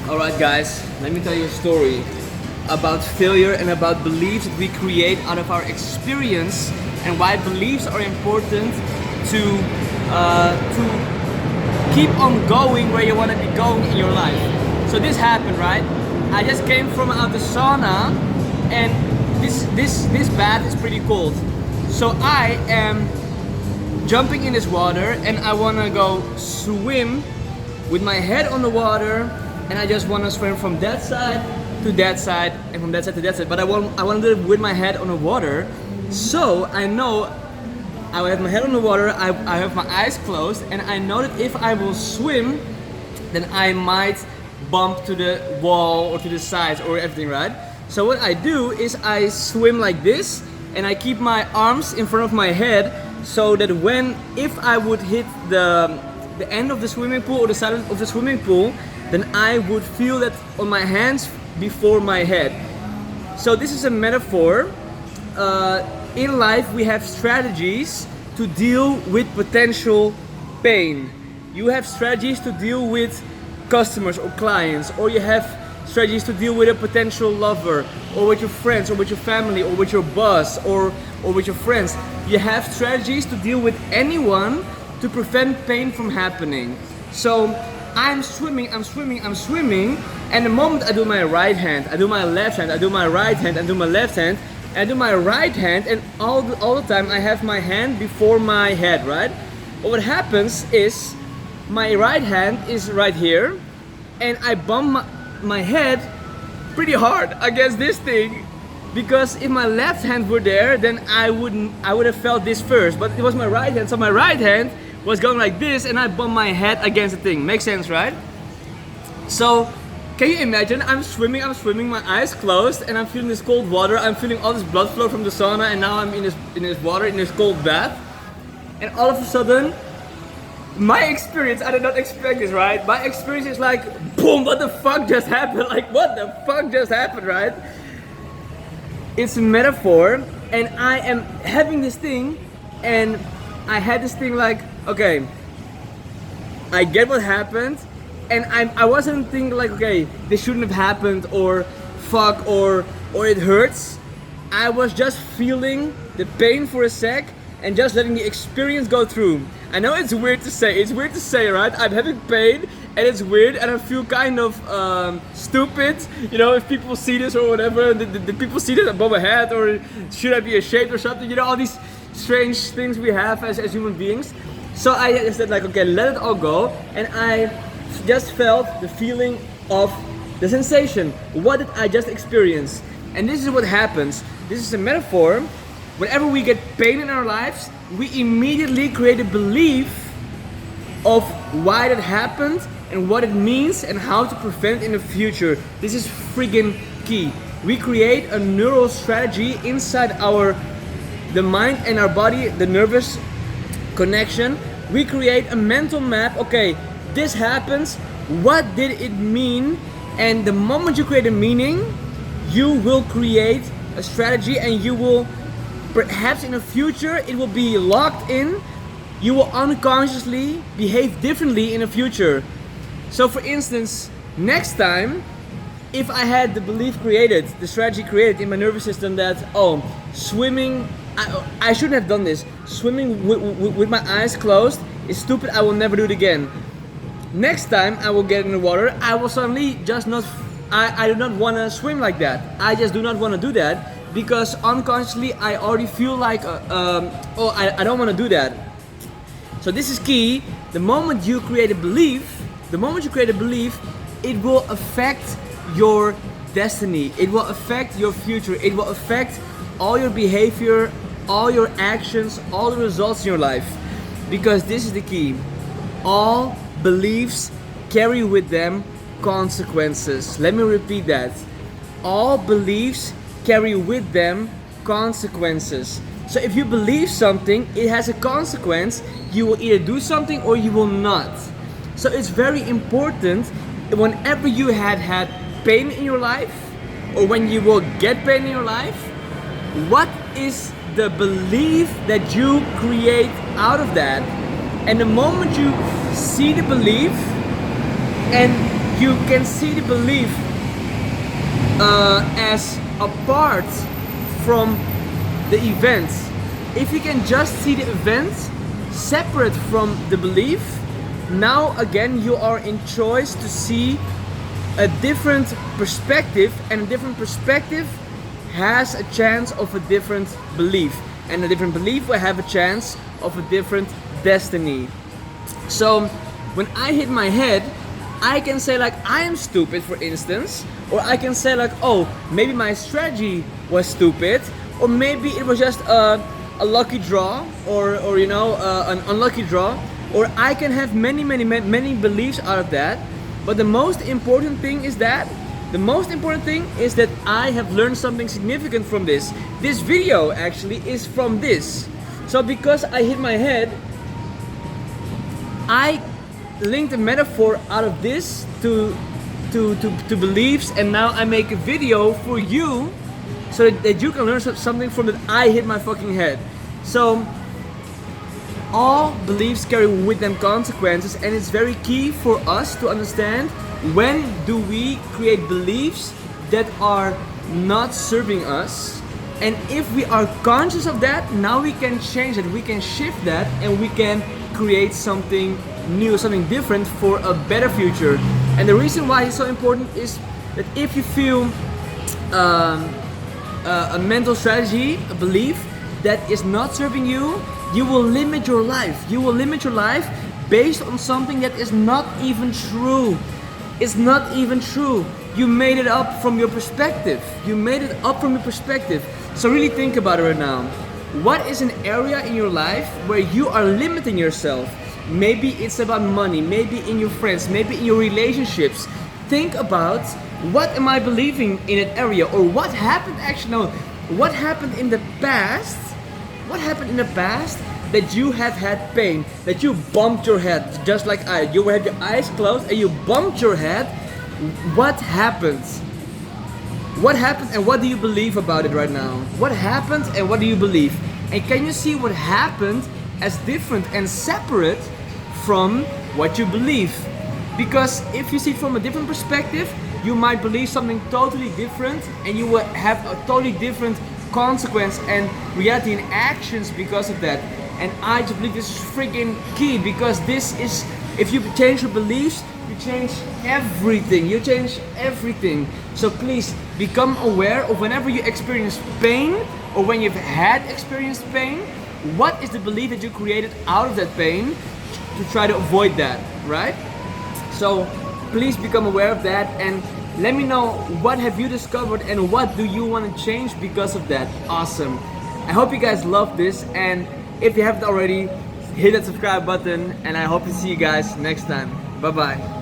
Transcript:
Alright guys, let me tell you a story about failure and about beliefs that we create out of our experience and why beliefs are important to keep on going where you want to be going in your life. So this happened, right? I just came from out the sauna and this bath is pretty cold. So I am jumping in this water and I want to go swim with my head on the water, and I just want to swim from that side to that side and from that side to that side, but I want to do it with my head on the water. So I know I have my head on the water, I have my eyes closed, and I know that if I will swim, then I might bump to the wall or to the sides or everything, right? So what I do is I swim like this and I keep my arms in front of my head so that if I would hit the end of the swimming pool or the side of the swimming pool, then I would feel that on my hands before my head. So this is a metaphor. In life we have strategies to deal with potential pain. You have strategies to deal with customers or clients, or you have strategies to deal with a potential lover, or with your friends, or with your family, or with your boss, or with your friends. You have strategies to deal with anyone to prevent pain from happening. So I'm swimming, and the moment I do my right hand, I do my left hand, I do my right hand, I do my left hand, I do my right hand, and all the time I have my hand before my head, right? But what happens is my right hand is right here, and I bump my head pretty hard against this thing, because if my left hand were there, then I would have felt this first, but it was my right hand, so my right hand was going like this and I bumped my head against the thing. Makes sense, right? So can you imagine, I'm swimming, my eyes closed, and I'm feeling this cold water, I'm feeling all this blood flow from the sauna, and now I'm in this water, in this cold bath, and all of a sudden my experience, I did not expect this, right? My experience is like, boom, what the fuck just happened? Like, what the fuck just happened, right? It's a metaphor, and I am having this thing, and I had this thing like, okay, I get what happened, and I wasn't thinking like, okay, this shouldn't have happened, or fuck, or it hurts. I was just feeling the pain for a sec and just letting the experience go through. I know it's weird to say, right? I'm having pain and it's weird and I feel kind of stupid, you know, if people see this or whatever, the people see this above my head, or should I be ashamed or something, you know, all these strange things we have as human beings. So I said like, okay, let it all go, and I just felt the feeling of the sensation. What did I just experience? And this is what happens. This is a metaphor. Whenever we get pain in our lives, we immediately create a belief of why that happened and what it means and how to prevent it in the future. This is friggin' key. We create a neural strategy inside the mind and our body, the nervous connection. We create a mental map. Okay, this happens. What did it mean? And the moment you create a meaning, you will create a strategy, and you will, perhaps in the future, it will be locked in. You will unconsciously behave differently in the future. So for instance, next time, if I had the belief created, the strategy created in my nervous system that, oh, swimming, I shouldn't have done this. Swimming with my eyes closed is stupid, I will never do it again. Next time I will get in the water, I will suddenly just not, I do not want to swim like that. I just do not want to do that, because unconsciously I already feel like, I don't want to do that. So this is key. The moment you create a belief, it will affect your destiny. It will affect your future. It will affect all your behavior, all your actions, all the results in your life. Because this is the key. All beliefs carry with them consequences. Let me repeat that. All beliefs carry with them consequences. So if you believe something, it has a consequence. You will either do something or you will not. So it's very important, whenever you had pain in your life, or when you will get pain in your life, what is the belief that you create out of that? And the moment you see the belief and you can see the belief as apart from the events. If you can just see the events separate from the belief, now again you are in choice to see a different perspective, and a different perspective has a chance of a different belief, and a different belief will have a chance of a different destiny. So when I hit my head, I can say like I am stupid, for instance, or I can say like, oh, maybe my strategy was stupid, or maybe it was just a lucky draw, or you know, an unlucky draw, or I can have many beliefs out of that. But the most important thing is that I have learned something significant from this. This video actually is from this. So because I hit my head, I linked a metaphor out of this to beliefs, and now I make a video for you so that you can learn something from that I hit my fucking head. So all beliefs carry with them consequences, and it's very key for us to understand when do we create beliefs that are not serving us. And if we are conscious of that, now we can change it, we can shift that, and we can create something new, something different for a better future. And the reason why it's so important is that if you feel a mental strategy, a belief that is not serving you, you will limit your life. You will limit your life based on something that is not even true. It's not even true. You made it up from your perspective. You made it up from your perspective. So really think about it right now. What is an area in your life where you are limiting yourself? Maybe it's about money, maybe in your friends, maybe in your relationships. Think about, what am I believing in an area? Or what happened actually, no, what happened in the past? What happened in the past that you have had pain, that you bumped your head, just like I, you had your eyes closed and you bumped your head? What happened? What happened and what do you believe about it right now? What happened and what do you believe? And can you see what happened as different and separate from what you believe? Because if you see from a different perspective, you might believe something totally different, and you will have a totally different consequence and reality and actions because of that. And I just believe this is freaking key, because this is, if you change your beliefs, you change everything. You change everything. So please become aware of whenever you experience pain, or when you've had experienced pain, what is the belief that you created out of that pain to try to avoid that, right? So please become aware of that, and let me know what have you discovered and what do you want to change because of that. Awesome. I hope you guys love this, and if you haven't already, hit that subscribe button, and I hope to see you guys next time. Bye bye.